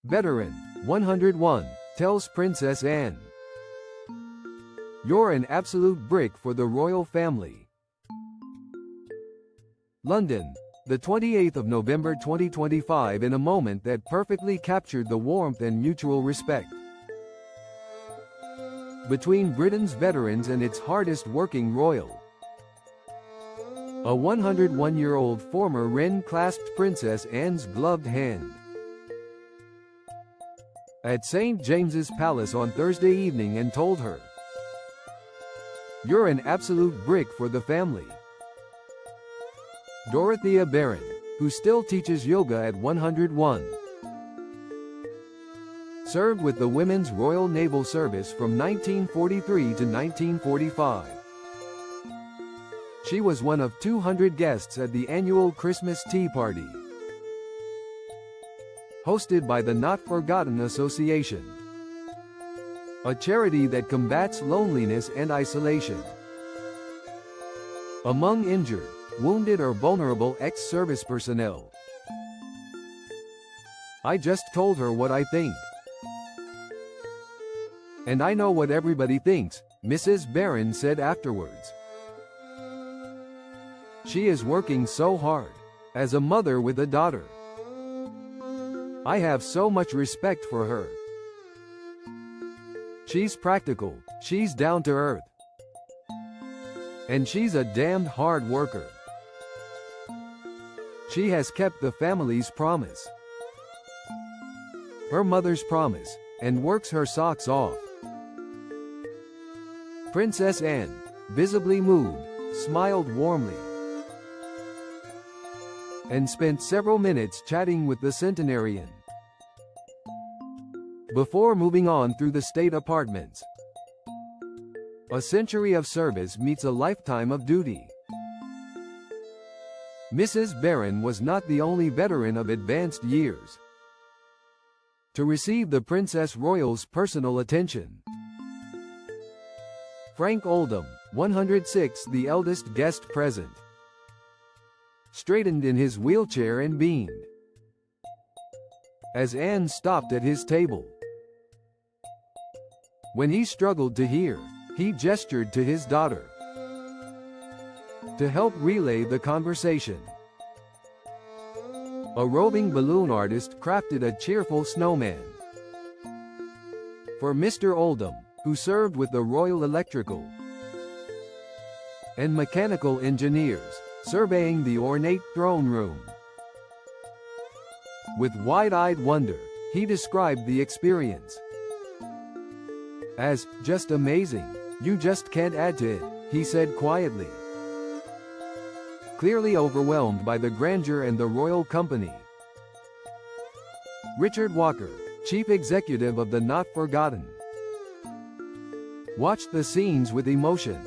Veteran, 101, tells Princess Anne, "You're an absolute brick for the royal family." London, the 28th of November 2025, in a moment that perfectly captured the warmth and mutual respect between Britain's veterans and its hardest-working royal. A 101-year-old former Wren clasped Princess Anne's gloved hand at St. James's Palace on Thursday evening and told her, "You're an absolute brick for the family." Dorothea Barron, who still teaches yoga at 101, served with the Women's Royal Naval Service from 1943 to 1945. She was one of 200 guests at the annual Christmas Tea Party, hosted by the Not Forgotten Association, a charity that combats loneliness and isolation among injured, wounded or vulnerable ex-service personnel. "I just told her what I think. And I know what everybody thinks," Mrs. Barron said afterwards. "She is working so hard. As a mother with a daughter, I have so much respect for her. She's practical, she's down to earth, and she's a damned hard worker. She has kept the family's promise, her mother's promise, and works her socks off." Princess Anne, visibly moved, smiled warmly, and spent several minutes chatting with the centenarian before moving on through the state apartments. A century of service meets a lifetime of duty. Mrs. Barron was not the only veteran of advanced years to receive the Princess Royal's personal attention. Frank Oldham, 106, the eldest guest present, straightened in his wheelchair and beamed as Anne stopped at his table. When he struggled to hear, he gestured to his daughter to help relay the conversation. A roving balloon artist crafted a cheerful snowman for Mr. Oldham, who served with the Royal Electrical and Mechanical Engineers, surveying the ornate throne room. With wide-eyed wonder, he described the experience as, "Just amazing. You just can't add to it," he said quietly, clearly overwhelmed by the grandeur and the royal company. Richard Walker, chief executive of the Not Forgotten, watched the scenes with emotion.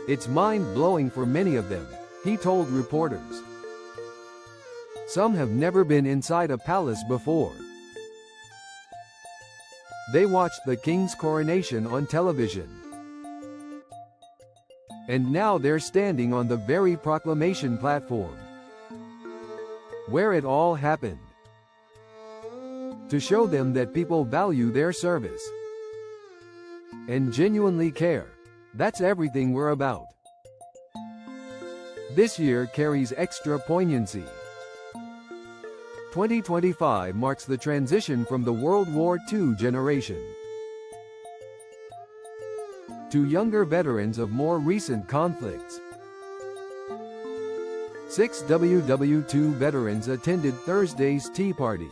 "It's mind-blowing for many of them," he told reporters. "Some have never been inside a palace before. They watched the king's coronation on television, and now they're standing on the very proclamation platform where it all happened. To show them that people value their service and genuinely care. That's everything we're about." This year carries extra poignancy. 2025 marks the transition from the World War II generation to younger veterans of more recent conflicts. 6 WW2 veterans attended Thursday's Tea Party,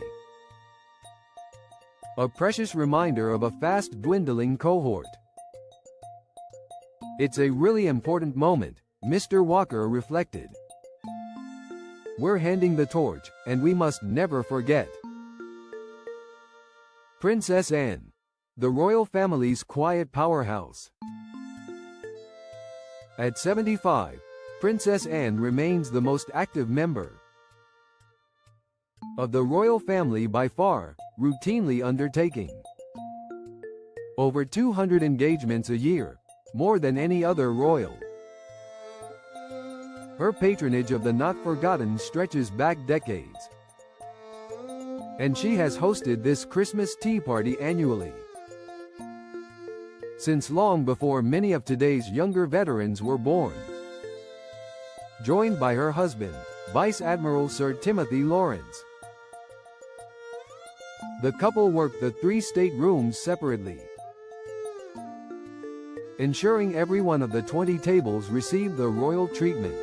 a precious reminder of a fast-dwindling cohort. "It's a really important moment," Mr. Walker reflected. "We're handing the torch, and we must never forget." Princess Anne, the royal family's quiet powerhouse. At 75, Princess Anne remains the most active member of the royal family by far, routinely undertaking over 200 engagements a year, more than any other royal. Her patronage of the Not Forgotten stretches back decades. and she has hosted this Christmas tea party annually since long before many of today's younger veterans were born. Joined by her husband, Vice Admiral Sir Timothy Lawrence, the couple worked the 3 staterooms separately, ensuring every one of the 20 tables received the royal treatment.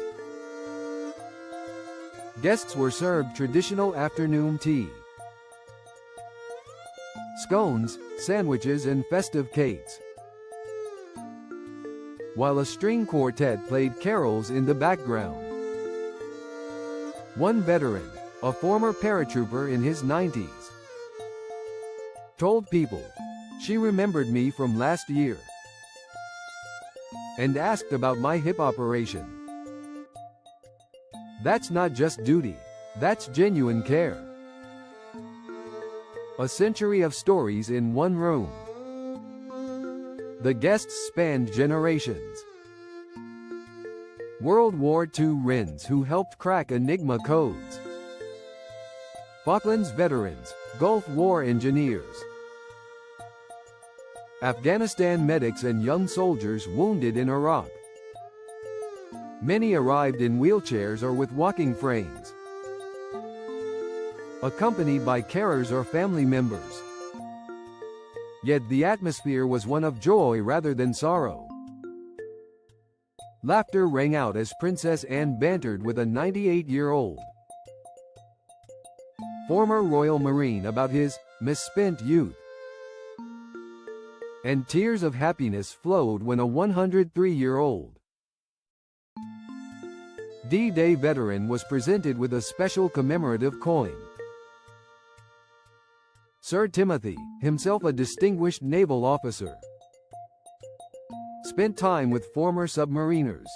Guests were served traditional afternoon tea, scones, sandwiches and festive cakes, while a string quartet played carols in the background. One veteran, a former paratrooper in his 90s, told people, "She remembered me from last year and asked about my hip operation. That's not just duty, that's genuine care." A century of stories in one room. The guests spanned generations. World War II Wrens who helped crack Enigma codes, Falklands veterans, Gulf War engineers, Afghanistan medics and young soldiers wounded in Iraq. Many arrived in wheelchairs or with walking frames, accompanied by carers or family members. Yet the atmosphere was one of joy rather than sorrow. Laughter rang out as Princess Anne bantered with a 98-year-old former Royal Marine about his misspent youth. And tears of happiness flowed when a 103-year-old D-Day veteran was presented with a special commemorative coin. Sir Timothy, himself a distinguished naval officer, spent time with former submariners,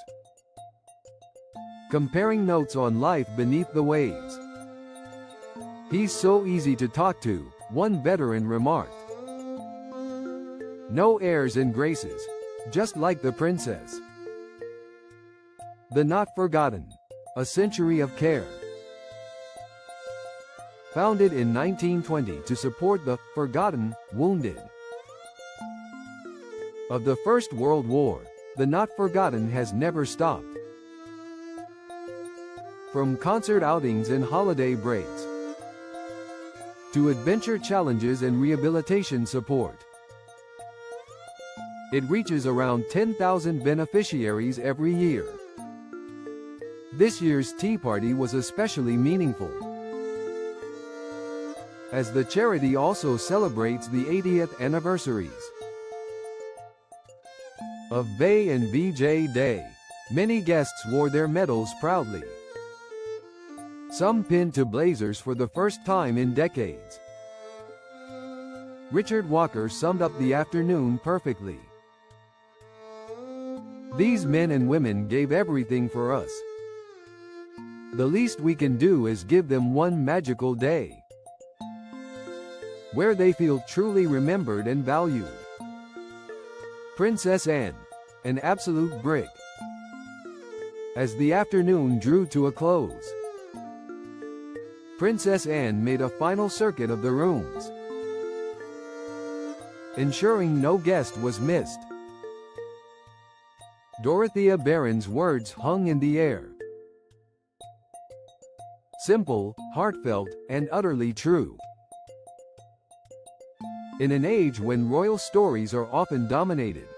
comparing notes on life beneath the waves. "He's so easy to talk to," one veteran remarked. "No airs and graces. Just like the princess." The Not Forgotten, a century of care. Founded in 1920 to support the forgotten, wounded of the First World War, the Not Forgotten has never stopped. From concert outings and holiday breaks to adventure challenges and rehabilitation support, it reaches around 10,000 beneficiaries every year. This year's tea party was especially meaningful, as the charity also celebrates the 80th anniversaries of Bay and VJ Day. Many guests wore their medals proudly, some pinned to blazers for the first time in decades. Richard Walker summed up the afternoon perfectly. "These men and women gave everything for us. The least we can do is give them one magical day where they feel truly remembered and valued." Princess Anne, an absolute brick. As the afternoon drew to a close, Princess Anne made a final circuit of the rooms, ensuring no guest was missed. Dorothea Barron's words hung in the air. Simple, heartfelt, and utterly true. In an age when royal stories are often dominated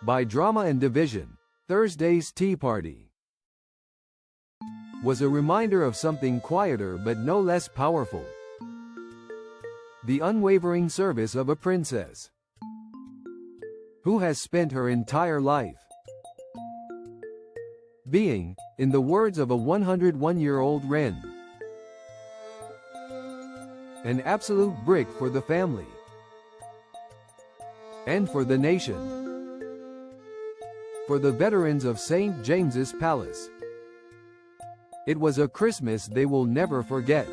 by drama and division, Thursday's tea party was a reminder of something quieter but no less powerful: the unwavering service of a princess who has spent her entire life being, in the words of a 101-year-old Wren, an absolute brick for the family and for the nation. For the veterans of St. James's Palace, it was a Christmas they will never forget.